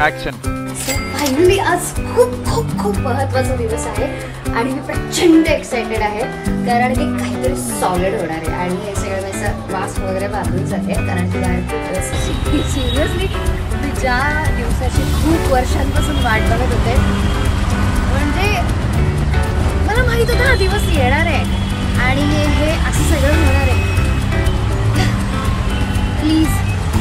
Action. Finally आज खूप खूप खूप महत्त्वाचा दिवस आहे आणि मी प्रचंड एक्सायटेड आहे कारण की काहीतरी सॉलिड होणार आहे आणि हे सगळं असं वास वगैरे बांधून जाते कारण की सिरियसली मी ज्या दिवसाची खूप वर्षांपासून वाट बघत होते. म्हणजे मला माहित होता हा दिवस येणार आहे आणि हे असं सगळं होणार आहे. Please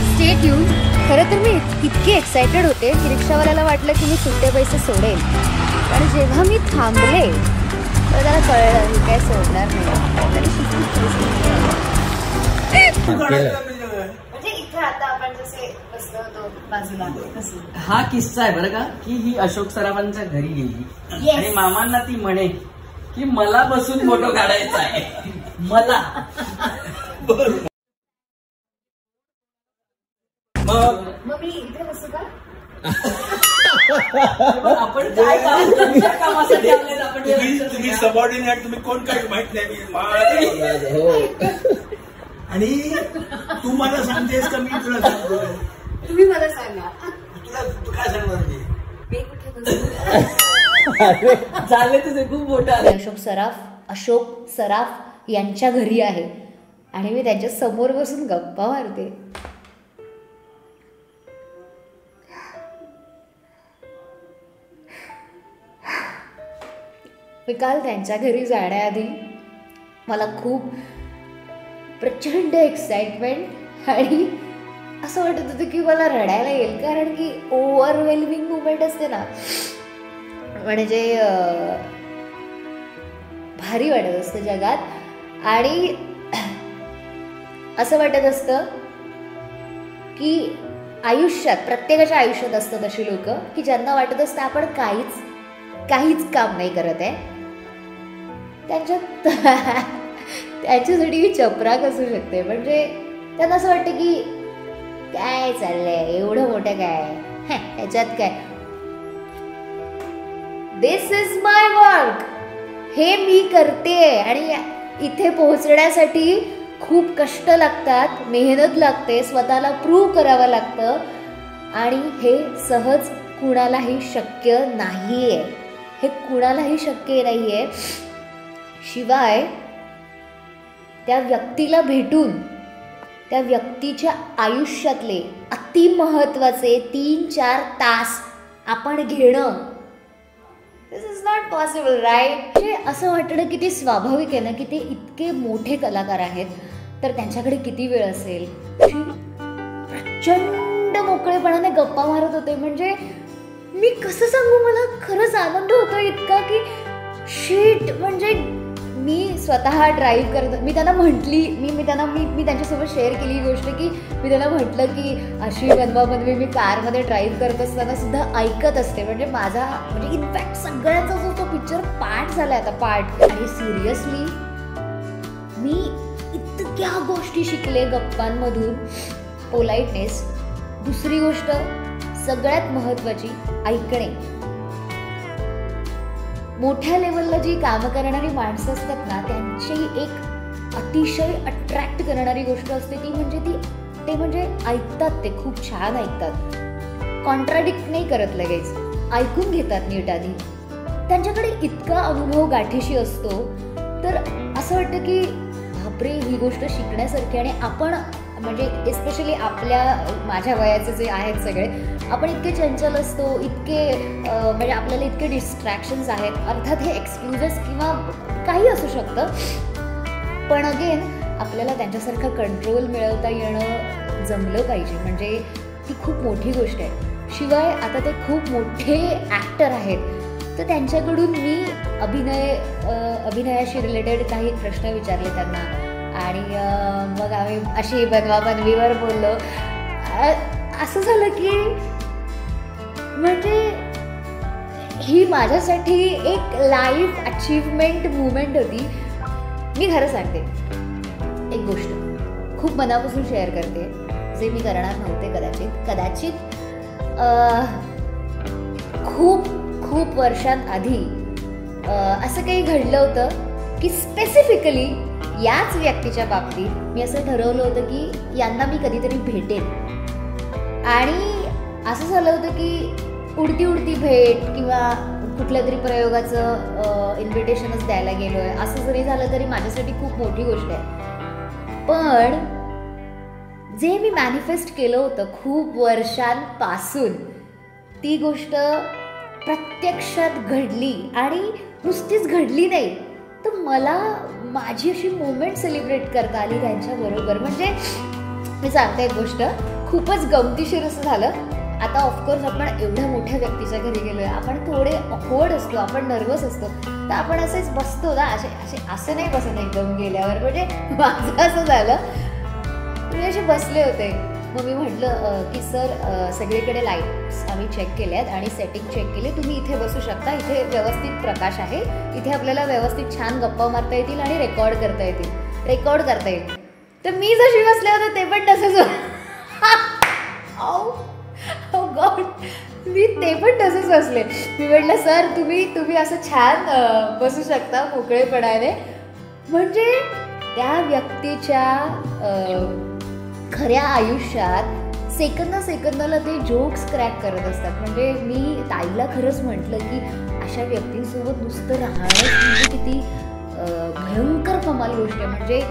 stay tune. खरं तर मी इतके एक्सायटेड होते की रिक्षावाल्याला वाटलं की मी सुट्टे पैसे सोडेल आणि जेव्हा मी थांबले तर त्याला कळलं मी काय सोडणार नाही. म्हणजे इथे आता आपण जसे बसलो होतो बाजूला हा किस्सा आहे बरं का की ही अशोक सराफांच्या घरी गेली आणि मामांना ती म्हणे की मला बसून फोटो काढायचा आहे मला. मग मी इथे बसू का? आपण काय कामासाठी आले आपण तुम्ही सबऑर्डिनेट तुम्ही कोण काय माहित नाही. आणि तू मला सांगतेस का मी तुला सांगतो? तुम्ही मला सांगा तू काय सांगणार? मी कुठे बसू? झाले तुझे खूप मोठं आले. अशोक सराफ यांच्या घरी आहे आणि मी त्यांच्या समोर बसून गप्पा मारते. मी काल त्यांच्या घरी जाण्याआधी मला खूप प्रचंड एक्साइटमेंट आणि असं वाटत होतं की मला रडायला येईल कारण की ओव्हरवेल्मिंग मुवमेंट असते ना. म्हणजे भारी वाटत असतं जगात आणि असं वाटत असतं की आयुष्यात प्रत्येकाच्या आयुष्यात असतात अशी लोक की ज्यांना वाटत असतं आपण काहीच काम नाही करत आहे. त्यांच्यासाठी मी चपराक असू शकते. म्हणजे त्यांना असं वाटतं की काय चाललंय एवढं मोठं काय ह्याच्यात काय. दिस इज माय वर्क. हे मी करते आणि इथे पोहोचण्यासाठी खूप कष्ट लागतात, मेहनत लागते, स्वतःला प्रूव्ह करावं लागतं आणि हे सहज कुणालाही शक्य नाहीये. हे कुणालाही शक्य नाहीये. शिवाय त्या व्यक्तीला भेटून त्या व्यक्तीच्या आयुष्यातले अतिमहत्वाचे 3-4 तास आपण घेणं दिस इज नॉट पॉसिबल राईट. म्हणजे असं वाटणं किती स्वाभाविक आहे ना की ते इतके मोठे कलाकार आहेत तर त्यांच्याकडे किती वेळ असेल. प्रचंड मोकळेपणाने गप्पा मारत होते. म्हणजे मी कसं सांगू मला खरंच आनंद होतो इतका की शीट. म्हणजे मी स्वतः ड्राईव्ह करत मी त्यांना म्हटली मी त्यांच्यासोबत शेअर केली ही गोष्ट की मी त्यांना म्हटलं की अशी बनवाबनवी मी कारमध्ये ड्राईव्ह करत असताना सुद्धा ऐकत असते. म्हणजे माझा म्हणजे इनफॅक्ट सगळ्यांचा जो तो पिक्चर पार्ट झाला आता पार्ट. आणि सिरियसली मी इतक्या गोष्टी शिकले गप्पांमधून. पोलाइटनेस. दुसरी गोष्ट सगळ्यात महत्वाची ऐकणे. मोठ्या लेवलला जी कामं करणारी माणसं असतात ना त्यांची एक अतिशय अट्रॅक्ट करणारी गोष्ट असते ती म्हणजे ऐकतात. ते खूप छान ऐकतात. कॉन्ट्राडिक्ट नाही करत लगेच. ऐकून घेतात नीट आधी. त्यांच्याकडे इतका अनुभव गाठीशी असतो तर असं वाटतं की बापरे ही गोष्ट शिकण्यासारखी. आणि आपण म्हणजे एस्पेशली माझ्या वयाचे जे आहेत सगळे आपण इतके चंचल असतो इतके म्हणजे आपल्याला इतके डिस्ट्रॅक्शन्स आहेत. अर्थात हे एक्सक्युजेस किंवा काही असू शकतं पण अगेन आपल्याला त्यांच्यासारखं कंट्रोल मिळवता येणं जमलं पाहिजे. म्हणजे ती खूप मोठी गोष्ट आहे. शिवाय आता ते खूप मोठे ॲक्टर आहेत तर त्यांच्याकडून मी अभिनयाशी रिलेटेड काही प्रश्न विचारले त्यांना आणि मग आम्ही अशी बनवाबनवीवर बोललो. असं झालं की म्हणजे ही माझ्यासाठी एक लाईफ अचीवमेंट मुवमेंट होती. मी खरं सांगते एक गोष्ट खूप मनापासून शेअर करते जे मी करणार नव्हते कदाचित खूप वर्षांआधी असं काही घडलं होतं की स्पेसिफिकली याच व्यक्तीच्या बाबतीत मी असं ठरवलं होतं की यांना मी कधीतरी भेटेन आणि असं झालं होतं की उडती उडती भेट किंवा कुठल्या तरी प्रयोगाचं इन्व्हिटेशनच द्यायला गेलो आहे असं जरी झालं तरी माझ्यासाठी खूप मोठी गोष्ट आहे. पण जे मी मॅनिफेस्ट केलं होतं खूप वर्षांपासून ती गोष्ट प्रत्यक्षात घडली. आणि नुसतीच घडली नाही तर मला माझी अशी मोमेंट सेलिब्रेट करता आली त्यांच्याबरोबर. म्हणजे मी सांगते एक गोष्ट, खूपच गमतीशीर असं झालं. आता ऑफकोर्स आपण एवढ्या मोठ्या व्यक्तीच्या घरी गेलोय, आपण थोडे ऑकवर्ड असतो, आपण नर्वस असतो, तर आपण असेच बसतो ना, असं नाही बसत एकदम गेल्यावर. म्हणजे माझं असं झालं, मी असे बसले होते. मग मी म्हटलं की सर सगळीकडे लाईट्स आम्ही चेक केल्यात आणि सेटिंग चेक केली, तुम्ही इथे बसू शकता, इथे व्यवस्थित प्रकाश आहे, इथे आपल्याला व्यवस्थित छान गप्पा मारता येतील आणि रेकॉर्ड करता येईल. तर मी जशी बसले होते ते पण तसंच गॉड, मी ते पण तसंच बसले. मी म्हटलं सर तुम्ही असं छान बसू शकता मोकळेपणाने. म्हणजे त्या व्यक्तीच्या खऱ्या आयुष्यात सेकंदाला ते जोक्स क्रॅक करत असतात. म्हणजे मी ताईला खरंच म्हटलं की अशा व्यक्तींसोबत नुसतं राहणं म्हणजे किती भयंकर कमाल गोष्ट आहे. म्हणजे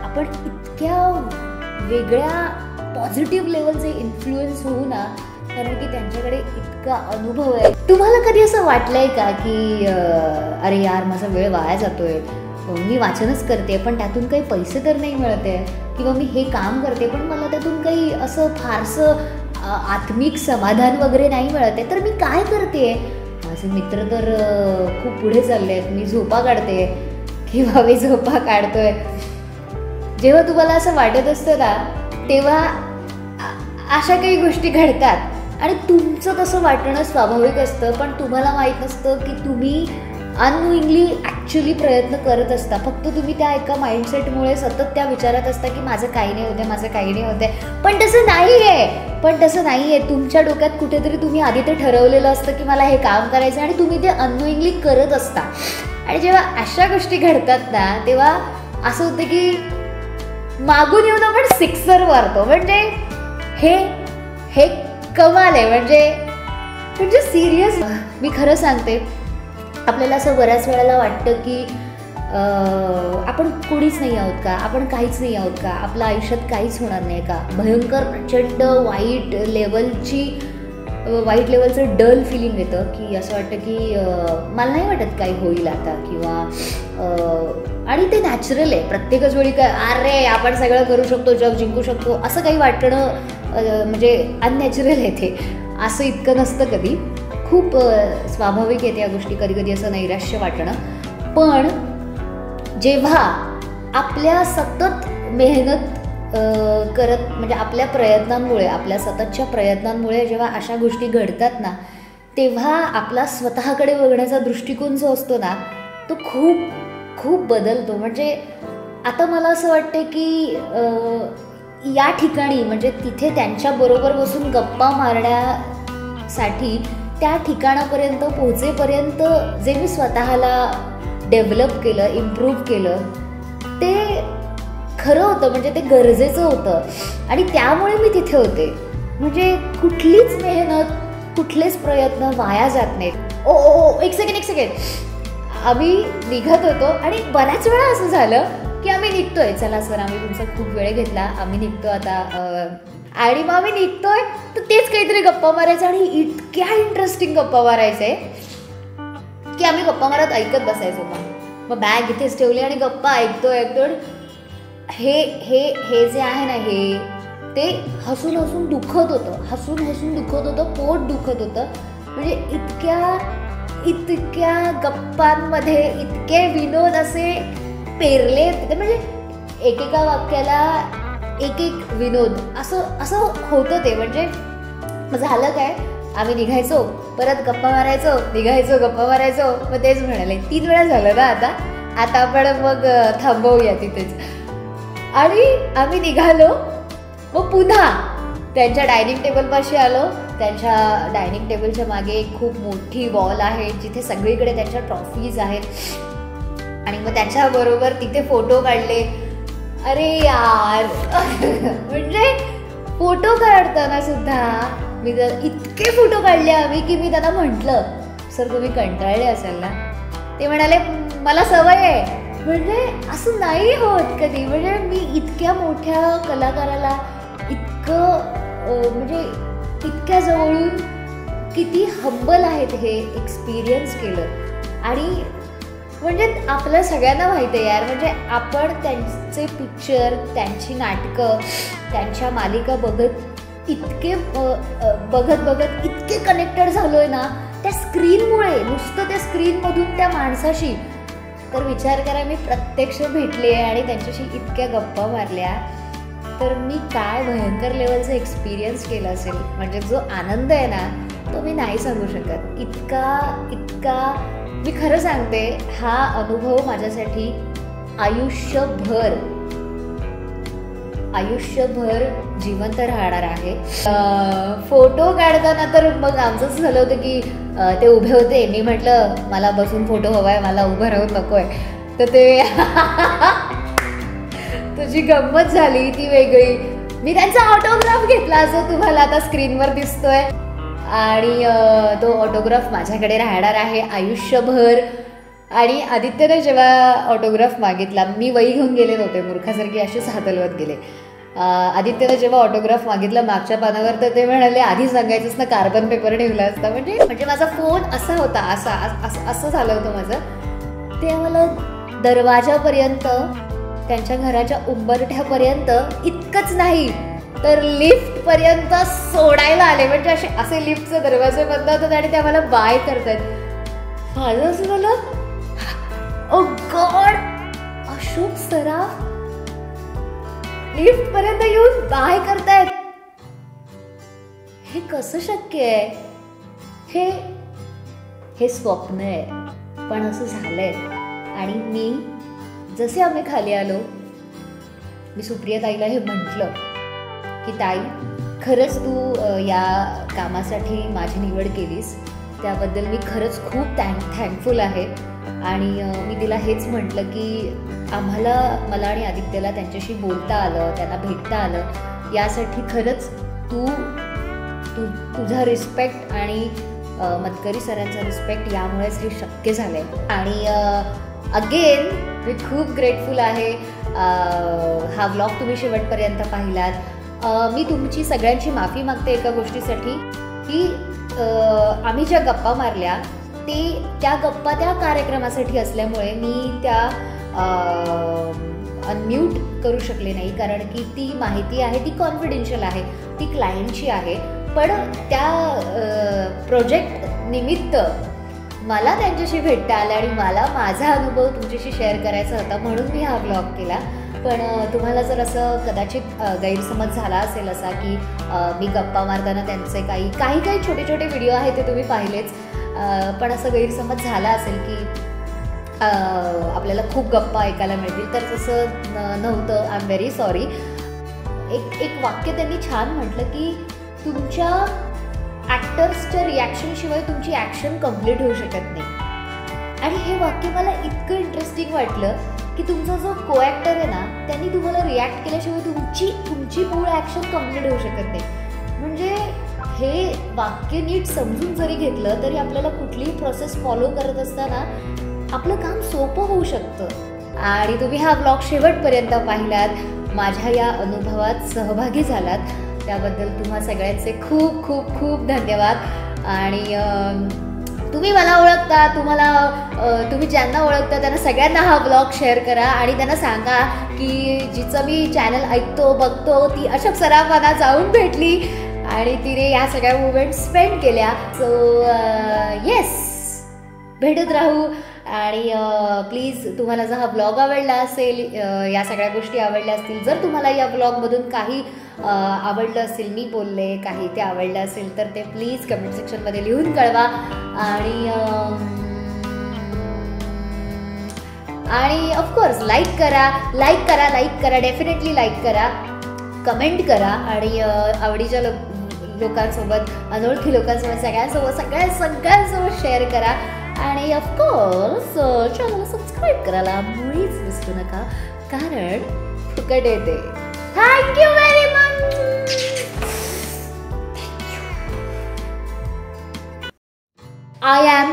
आपण इतक्या वेगळ्या पॉझिटिव्ह लेवलचे इन्फ्लुएन्स होऊ ना, कारण की त्यांच्याकडे इतका अनुभव आहे. तुम्हाला कधी असं वाटलंय का की अरे यार माझा वेळ वाया जातोय, मी वाचनच करते पण त्यातून काही पैसे तर नाही मिळते, किंवा मी हे काम करते पण मला त्यातून काही असं फारसं आत्मिक समाधान वगैरे नाही मिळते, तर मी काय करते? माझे मित्र तर खूप पुढे चालले आहेत, मी झोपा काढते किंवा मी झोपा काढतोय. जेव्हा तुम्हाला असं वाटत असतं ना तेव्हा अशा काही गोष्टी घडतात आणि तुमचं तसं वाटणं स्वाभाविक असतं. पण तुम्हाला माहीत नसतं की तुम्ही अननोइंगली ॲक्च्युली प्रयत्न करत असता. फक्त तुम्ही त्या एका माइंडसेटमुळे सतत त्या विचारात असता की माझं काही नाही होते. पण तसं नाही आहे. तुमच्या डोक्यात कुठेतरी तुम्ही आधी ते ठरवलेलं असतं की मला हे काम करायचं आणि तुम्ही ते अननोइंगली करत असता. आणि जेव्हा अशा गोष्टी घडतात ना तेव्हा असं होतं की मागून येऊन आपण सिक्सर मारतो. म्हणजे हे कमाल आहे. म्हणजे सिरियस मी खरं सांगते, आपल्याला असं बऱ्याच वेळेला वाटतं की आपण कोणीच नाही आहोत का, आपण काहीच नाही आहोत का, आपल्या आयुष्यात काहीच होणार नाही का, भयंकर प्रचंड वाईट लेवलचं डल फिलिंग येतं की असं वाटतं की मला नाही वाटत काही होईल आता, किंवा आणि ते नॅचरल आहे. प्रत्येकच वेळी काय अरे आपण सगळं करू शकतो, जग जिंकू शकतो असं काही वाटणं म्हणजे अननॅचरल आहे ते. असं इतकं नसतं कधी, खूप स्वाभाविक आहे त्या गोष्टी. कधी कधी असं नैराश्य वाटणं. पण जेव्हा आपल्या सतत मेहनत करत म्हणजे आपल्या प्रयत्नांमुळे, आपल्या सततच्या प्रयत्नांमुळे जेव्हा अशा गोष्टी घडतात ना तेव्हा आपला स्वतःकडे बघण्याचा दृष्टिकोन जो असतो ना तो खूप खूप बदलतो. म्हणजे आता मला असं वाटतं की या ठिकाणी म्हणजे तिथे त्यांच्याबरोबर बसून गप्पा मारण्यासाठी त्या ठिकाणापर्यंत पोहोचेपर्यंत जे मी स्वतःला डेव्हलप केलं, इम्प्रूव्ह केलं ते खरं होतं. म्हणजे ते गरजेचं होतं आणि त्यामुळे मी तिथे होते. म्हणजे कुठलीच मेहनत, कुठलेच प्रयत्न वाया जात नाहीत. ओ एक सेकंड, आम्ही निघत होतो आणि बऱ्याच वेळा असं झालं की आम्ही निघतोय, चला सर आम्ही तुमचा खूप वेळ घेतला, आम्ही निघतो आता. आणि मग आम्ही निघतोय तर तेच काहीतरी गप्पा मारायचं आणि इतक्या इंटरेस्टिंग गप्पा मारायचे की आम्ही गप्पा मारत ऐकत बसायचो. मग बॅग इथेच ठेवली आणि गप्पा ऐकतोय. हे जे आहे ना हे ते हसून दुखत होतं, पोट दुखत होतं. म्हणजे इतक्या गप्पांमध्ये इतके विनोद असे पेरले. म्हणजे एकेका वाक्याला एक विनोद असं होतं ते. म्हणजे झालं काय, आम्ही निघायचो, परत गप्पा मारायचो, निघायचो, गप्पा मारायचो. मग तेच म्हणाले 3 वेळा झालं ना आता आपण मग थांबवूया तिथेच. आणि आम्ही निघालो. मग पुन्हा त्यांच्या डायनिंग टेबलपाशी आलो. त्यांच्या डायनिंग टेबलच्या मागे एक खूप मोठी वॉल आहे जिथे सगळीकडे त्यांच्या ट्रॉफीज आहेत. आणि मग त्याच्याबरोबर तिथे फोटो काढले. अरे यार म्हणजे फोटो काढताना सुद्धा मी इतके फोटो काढले आम्ही की मी त्यांना म्हटलं, सर तुम्ही कंटाळले असाल ना. ते म्हणाले मला सवय आहे. म्हणजे असं नाही होत कधी. म्हणजे मी इतक्या मोठ्या कलाकाराला इतकं म्हणजे इतक्या जवळून किती हंबल आहेत हे एक्सपिरियन्स केलं. आणि म्हणजे आपल्या सगळ्यांना माहिती आहे यार, म्हणजे आपण त्यांचे पिक्चर, त्यांची नाटकं, त्यांच्या मालिका बघत इतके कनेक्टेड झालोय ना त्या स्क्रीनमुळे, नुसतं त्या स्क्रीनमधून त्या माणसाशी. तर विचार करा, मी प्रत्यक्ष भेटले आणि त्यांच्याशी इतक्या गप्पा मारल्या, तर मी काय भयंकर लेवलचा एक्सपिरियन्स केला असेल. म्हणजे जो आनंद आहे ना तो मी नाही सांगू शकत. इतका मी खरं सांगते, हा अनुभव माझ्यासाठी आयुष्यभर जिवंत राहणार आहे. फोटो काढताना तर मग आमचंच झालं होतं की ते उभे होते. मी म्हटलं मला बसून फोटो हवाय, मला उभं राहून नकोय. तर ते तुझी गंमत झाली ती वेगळी. मी त्यांचा ऑटोग्राफ घेतला जो तुम्हाला आता स्क्रीनवर दिसतोय. आणि तो ऑटोग्राफ माझ्याकडे राहणार आहे आयुष्यभर. आणि आदित्यने जेव्हा ऑटोग्राफ मागितला, मी वही घेऊन गेले नव्हते, मूर्खासारखी अशीच हात हलवत गेले. आदित्यने जेव्हा ऑटोग्राफ मागितला मागच्या पानावर, तर ते म्हणाले आधी सांगायचंच ना, कार्बन पेपर ठेवला असता. म्हणजे माझा फोन असा होता, असं झालं होतं माझं. ते आम्हाला दरवाजापर्यंत, त्यांच्या घराच्या उंबरठ्यापर्यंत, इतकंच नाही तर लिफ्ट पर्यंत सोडायला आले. म्हणजे असे लिफ्टचे दरवाजे बंद होतात आणि ते आम्हाला बाय करतात. माझं असं झालं, ओ गॉड, अशोक सराफ लिफ्ट पर्यंत येऊन बाय करतायत. हे कसं शक्य आहे? हे स्वप्न आहे, पण असं झालंय. आणि मी जसे आम्ही खाली आलो, मी सुप्रिया ताईला हे म्हटलं की ताई, खरंच तू या कामासाठी माझी निवड केलीस, त्याबद्दल मी खरंच खूप थँकफुल आहे. आणि मी तिला हेच म्हटलं की मला आणि आदित्यला त्यांच्याशी बोलता आलं, त्यांना भेटता आलं, यासाठी खरंच तुझा रिस्पेक्ट आणि मतकरी सरांचा रिस्पेक्ट, यामुळेच हे शक्य झालं आहे. आणि अगेन मी खूप ग्रेटफुल आहे. हा व्लॉग तुम्ही शेवटपर्यंत पाहिलात. मी तुमची सगळ्यांची माफी मागते एका गोष्टीसाठी की आम्ही ज्या गप्पा मारल्या त्या गप्पा त्या कार्यक्रमासाठी असल्यामुळे मी त्या अनम्यूट करू शकले नाही, कारण की ती माहिती आहे ती कॉन्फिडेन्शियल आहे, ती क्लायंटची आहे. पण त्या प्रोजेक्ट निमित्त मला त्यांच्याशी भेटता आलं आणि मला माझा अनुभव तुमच्याशी शेअर करायचा होता, म्हणून मी हा व्लॉग केला. पण तुम्हाला जर असं कदाचित गैरसमज झाला असेल असा की मी गप्पा मारताना त्यांचे काही छोटे छोटे व्हिडिओ आहेत ते तुम्ही पाहिलेच, पण असं गैरसमज झाला असेल की आपल्याला खूप गप्पा ऐकायला मिळतील, तर तसं नव्हतं. I am very sorry. एक वाक्य त्यांनी छान म्हटलं की तुमच्या ॲक्टर्सच्या रिॲक्शनशिवाय तुमची ॲक्शन कम्प्लीट होऊ शकत नाही. आणि हे वाक्य मला इतकं इंटरेस्टिंग वाटलं की तुमचा जो को ॲक्टर आहे ना, त्यांनी तुम्हाला रिॲक्ट केल्याशिवाय तुमची मूळ ॲक्शन कम्प्लीट होऊ शकत नाही. म्हणजे हे वाक्य नीट समजून जरी घेतलं तरी आपल्याला कुठलीही प्रोसेस फॉलो करत असताना आपलं काम सोपं होऊ शकतं. आणि तुम्ही हा ब्लॉग शेवटपर्यंत पाहिलात, माझ्या या अनुभवात सहभागी झालात, त्याबद्दल तुम्हा सगळ्यांचे खूप खूप खूप धन्यवाद. आणि तुम्ही मला ओळखता, तुम्ही ज्यांना ओळखता त्यांना सगळ्यांना हा ब्लॉग शेअर करा आणि त्यांना सांगा की जिचं मी चॅनल ऐकतो बघतो ती अशोक सराफांना जाऊन भेटली आणि तिने या सगळ्या मुवमेंट स्पेंड केल्या. सो येस, भेटत राहू. आणि प्लीज तुम्हाला जर हा ब्लॉग आवडला असेल, या सगळ्या गोष्टी आवडल्या असतील, जर तुम्हाला या ब्लॉगमधून काही आवडलं असेल, मी बोलले काही ते आवडलं असेल, तर ते प्लीज कमेंट सेक्शनमध्ये लिहून कळवा. आणि ऑफकोर्स लाईक करा, डेफिनेटली लाईक करा, कमेंट करा आणि आवडीच्या लोकांसोबत, अनोळखी लोकांसोबत, सगळ्यांसोबत शेअर करा. आणि ऑफकोर्स चॅनलला सबस्क्राईब करायला मुळीच विसरू नका, कारण फुकट येते. Thank you very much. I M